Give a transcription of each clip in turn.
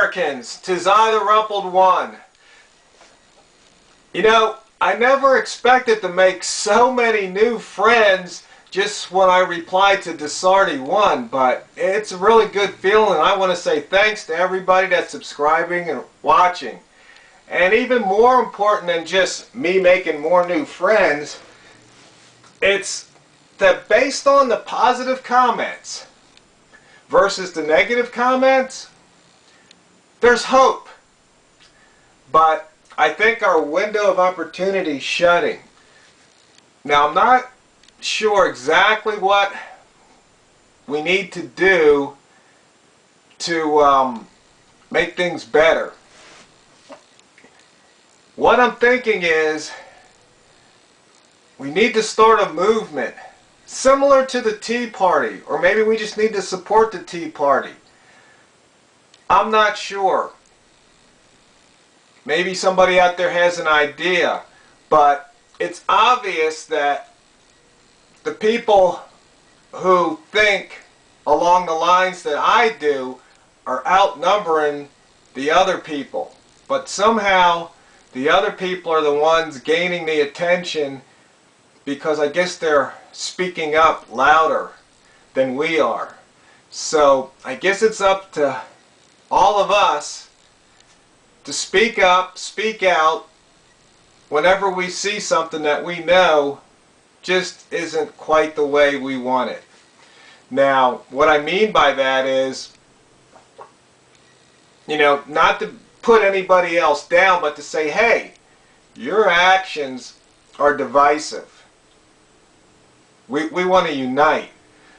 Americans, 'tis I, the rumpled one. You know, I never expected to make so many new friends just when I replied to TheRumpledOne, but it's a really good feeling. I want to say thanks to everybody that's subscribing and watching. And even more important than just me making more new friends, it's that based on the positive comments versus the negative comments, there's hope. But I think our window of opportunity is shutting. Now, I'm not sure exactly what we need to do to make things better. What I'm thinking is we need to start a movement similar to the Tea Party, or maybe we just need to support the Tea Party. I'm not sure. Maybe somebody out there has an idea, but it's obvious that the people who think along the lines that I do are outnumbering the other people. But somehow the other people are the ones gaining the attention because I guess they're speaking up louder than we are. So I guess it's up to all of us to speak up, speak out whenever we see something that we know just isn't quite the way we want it. Now, what I mean by that is, you know, not to put anybody else down, but to say, hey, your actions are divisive. We want to unite.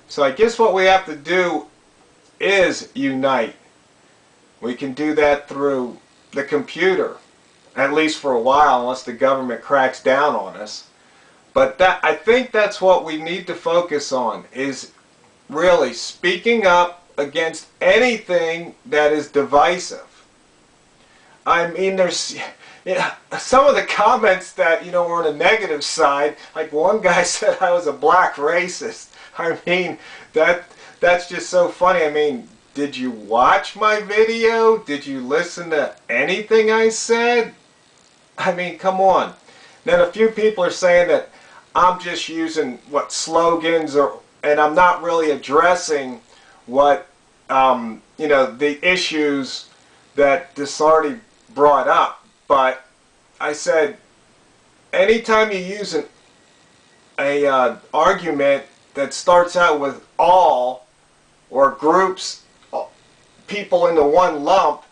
So I guess what we have to do is unite. We can do that through the computer, at least for a while, unless the government cracks down on us. But I think that's what we need to focus on, is really speaking up against anything that is divisive. I mean, there's some of the comments that, you know, were on the negative side. Like one guy said I was a black racist. I mean, that's just so funny. I mean, did you watch my video? Did you listen to anything I said? I mean, come on. Then a few people are saying that I'm just using slogans, and I'm not really addressing what you know, the issues that TheRumpledOne brought up. But I said, anytime you use an argument that starts out with all, or groups people into one lump,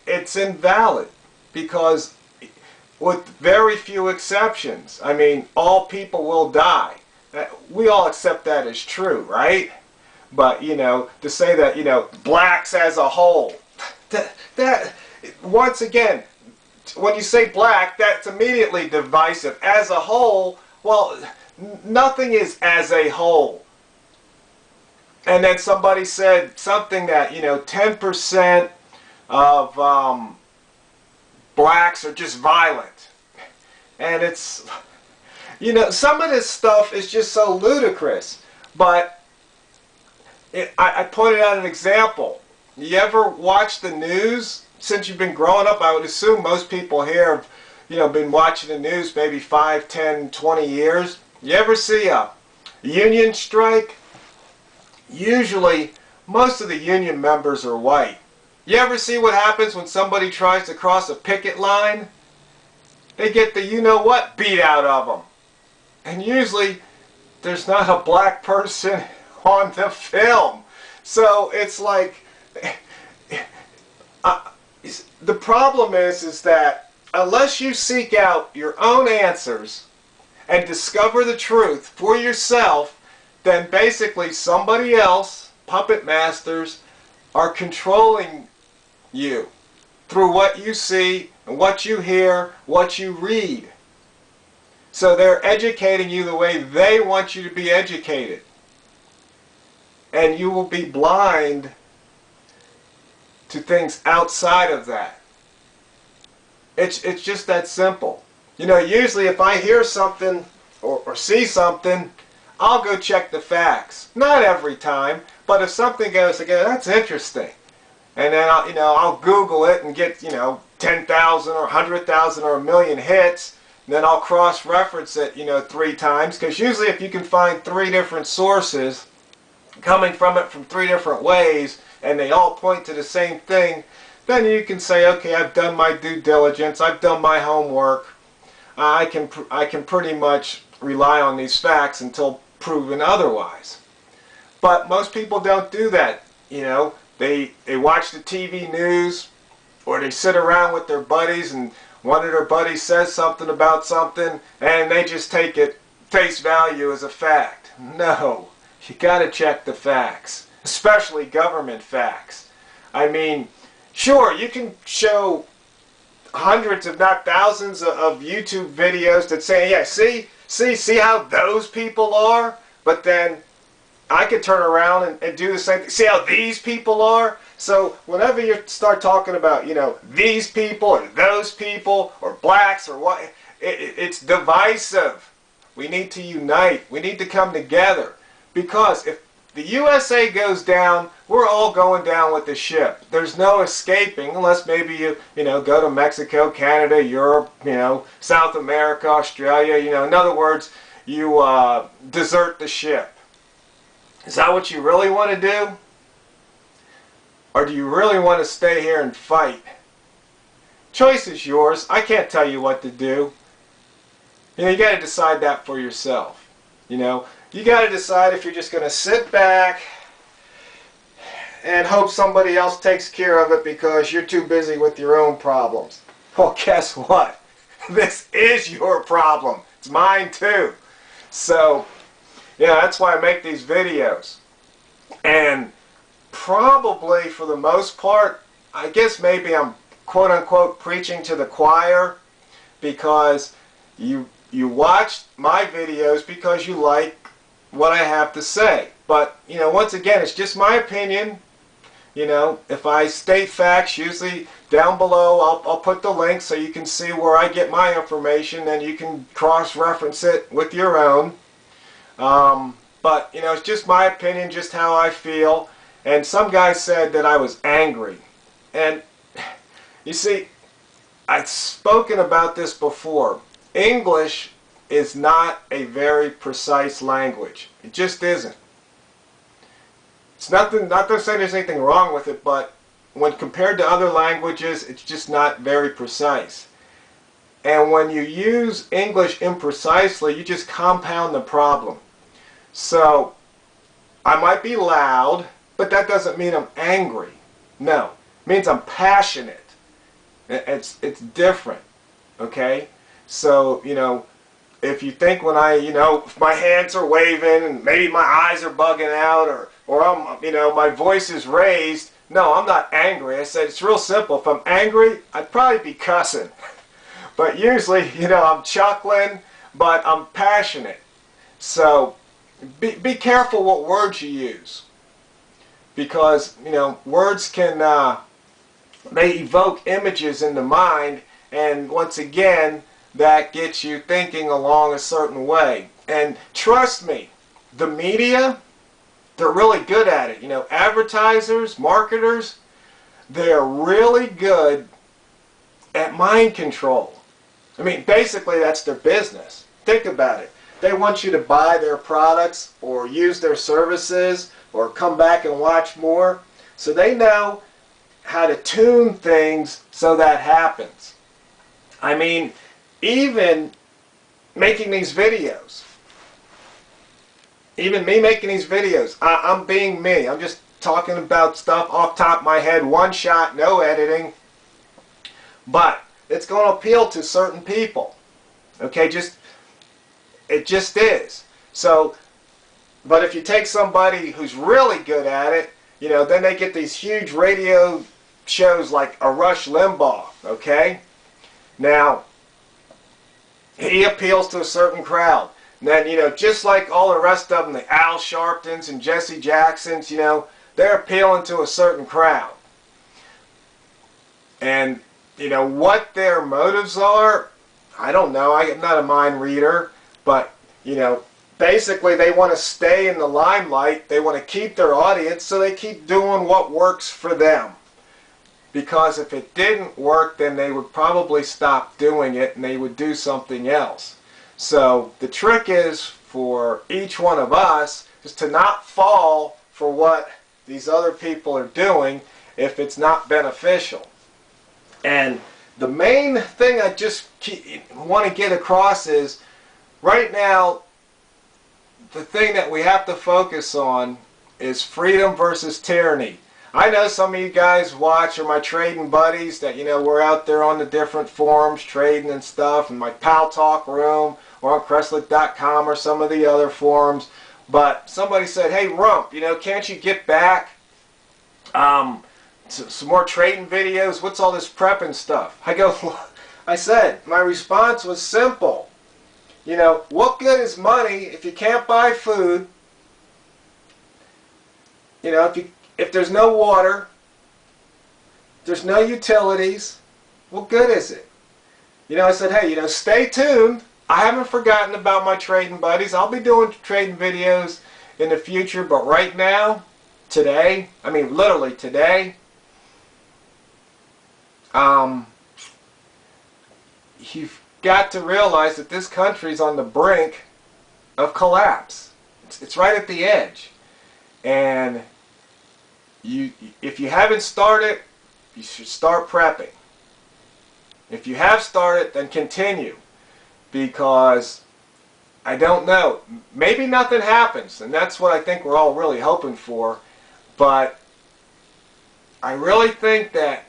it's invalid, because with very few exceptions, I mean, all people will die. We all accept that as true, right? But, you know, to say that, you know, blacks as a whole, that once again, when you say black, that's immediately divisive. As a whole, well, nothing is as a whole. And then somebody said something that, you know, 10% of blacks are just violent. And it's, you know, some of this stuff is just so ludicrous. But I pointed out an example. You ever watch the news? Since you've been growing up, I would assume most people here have, you know, been watching the news maybe 5, 10, 20 years. You ever see a union strike? Usually, most of the union members are white. You ever see what happens when somebody tries to cross a picket line? They get the you-know-what beat out of them. And usually, there's not a black person on the film. So it's like, the problem is that unless you seek out your own answers and discover the truth for yourself, then basically somebody else, puppet masters, are controlling you through what you see and what you hear, what you read. So they're educating you the way they want you to be educated. And you will be blind to things outside of that. It's just that simple. You know, usually if I hear something or see something, I'll go check the facts. Not every time, but if something goes, again, that's interesting. and then I'll Google it and get 10,000 or 100,000 or a million hits. And then I'll cross-reference it 3 times, because usually if you can find 3 different sources coming from it from 3 different ways and they all point to the same thing, then you can say, okay, I've done my due diligence, I've done my homework, I can pretty much rely on these facts until proven otherwise. But most people don't do that. They watch the TV news, or they sit around with their buddies and one of their buddies says something about something and they just take it face value as a fact. No, you got to check the facts, especially government facts. I mean, sure, you can show hundreds if not thousands of YouTube videos that say, yeah, see how those people are, but then I could turn around and do the same thing. See how these people are? So whenever you start talking about, these people or those people or blacks or what, it's divisive. We need to unite. We need to come together. Because if the USA goes down, we're all going down with the ship. There's no escaping unless maybe you go to Mexico, Canada, Europe, South America, Australia. In other words, you desert the ship. Is that what you really want to do? Or do you really want to stay here and fight? Choice is yours. I can't tell you what to do. You got to decide that for yourself. You got to decide if you're just going to sit back and hope somebody else takes care of it because you're too busy with your own problems. Well, guess what? This is your problem. It's mine too. So, that's why I make these videos. And probably for the most part, I guess maybe I'm quote-unquote preaching to the choir, because you watch my videos because you like what I have to say. But, once again, it's just my opinion. If I state facts, usually down below I'll put the link so you can see where I get my information and you can cross-reference it with your own. But, it's just my opinion, just how I feel. And some guy said that I was angry. And, you see, I've spoken about this before. English is not a very precise language. It just isn't. It's not to say there's anything wrong with it, but when compared to other languages, it's just not very precise. And when you use English imprecisely, you just compound the problem. So, I might be loud, but that doesn't mean I'm angry. No, it means I'm passionate. It's different, okay? So, if you think when I, if my hands are waving and maybe my eyes are bugging out or I'm, my voice is raised, no, I'm not angry. I said it's real simple. If I'm angry, I'd probably be cussing. But usually, I'm chuckling, but I'm passionate. So, be careful what words you use. Because, words can, they evoke images in the mind, and once again, that gets you thinking along a certain way. And trust me, the media, they're really good at it. Advertisers, marketers, they're really good at mind control. I mean, basically that's their business. Think about it. They want you to buy their products or use their services or come back and watch more. So they know how to tune things so that happens. I mean, even making these videos, even me making these videos, I'm being me. I'm just talking about stuff off the top of my head, one shot, no editing. But it's going to appeal to certain people. Okay, it just is. So, but if you take somebody who's really good at it, then they get these huge radio shows like a Rush Limbaugh, okay? Now, he appeals to a certain crowd. And then, just like all the rest of them, the Al Sharptons and Jesse Jacksons, they're appealing to a certain crowd. And, what their motives are, I don't know. I'm not a mind reader. But, basically they want to stay in the limelight. They want to keep their audience, so they keep doing what works for them. because if it didn't work, then they would probably stop doing it and they would do something else. So the trick is for each one of us is to not fall for what these other people are doing if it's not beneficial. And the main thing I just want to get across is, right now, the thing that we have to focus on is freedom versus tyranny. I know some of you guys watch, or my trading buddies, that, you know, we're out there on the different forums trading and stuff, in my Pal Talk room, or on Crestlet.com, or some of the other forums. But somebody said, hey, Rump, you know, can't you get back some more trading videos? What's all this prepping stuff? I said, my response was simple. You know, what good is money if you can't buy food? You know, if there's no water, there's no utilities, what good is it? You know, I said, hey, you know, stay tuned. I haven't forgotten about my trading buddies. I'll be doing trading videos in the future, but right now, today, I mean literally today, you've got to realize that this country's on the brink of collapse. It's right at the edge. And if you haven't started, you should start prepping. If you have started, then continue. Because I don't know, maybe nothing happens, and that's what I think we're all really hoping for. But I really think that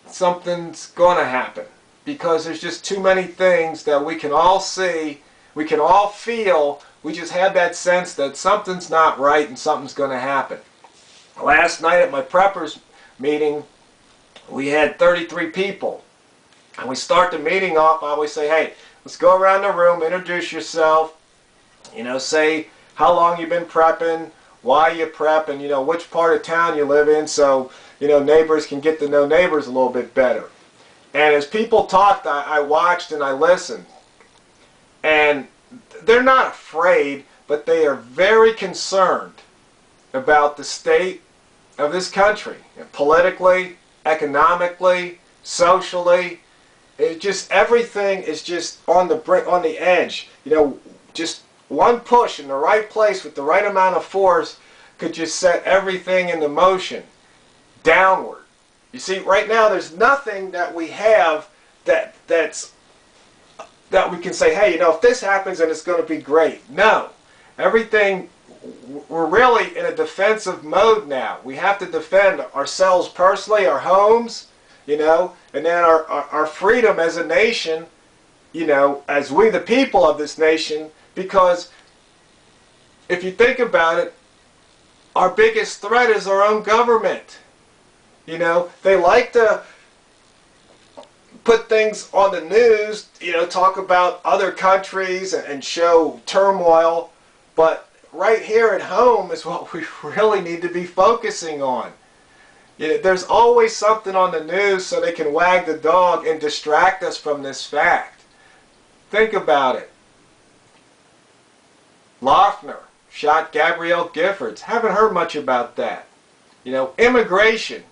something's going to happen, because there's just too many things that we can all see, we can all feel. We just have that sense that something's not right and something's going to happen. Last night at my preppers meeting, we had 33 people. And we start the meeting off, I always say, hey, let's go around the room, introduce yourself, you know, say how long you've been prepping, why you prep, and, you know, which part of town you live in, so, you know, neighbors can get to know neighbors a little bit better. And as people talked, I watched and I listened. And they're not afraid, but they are very concerned about the state of this country, politically, economically, socially. It just, everything is just on the brink, on the edge. You know, just one push in the right place with the right amount of force could just set everything into motion downward. You see, right now there's nothing that we have that we can say, hey, you know, if this happens, then it's going to be great. No, everything, we're really in a defensive mode now. We have to defend ourselves personally, our homes, you know, and then our freedom as a nation, you know, as we the people of this nation, because if you think about it, our biggest threat is our own government. You know, they like to put things on the news, you know, talk about other countries and show turmoil, but right here at home is what we really need to be focusing on. You know, there's always something on the news so they can wag the dog and distract us from this fact. Think about it. Loeffner shot Gabrielle Giffords. Haven't heard much about that. You know, immigration.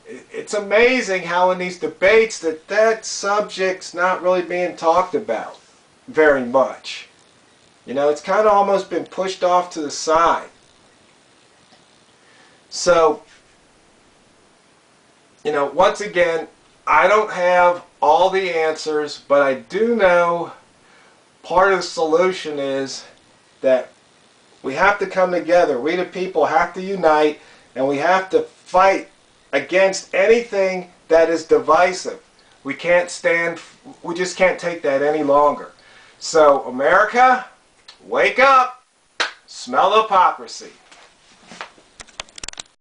It's amazing how in these debates that subject's not really being talked about very much. You know, it's kind of almost been pushed off to the side. So, you know, once again, I don't have all the answers, but I do know part of the solution is that we have to come together. We the people have to unite, and we have to fight against anything that is divisive. We just can't take that any longer. So, America, wake up, smell the hypocrisy.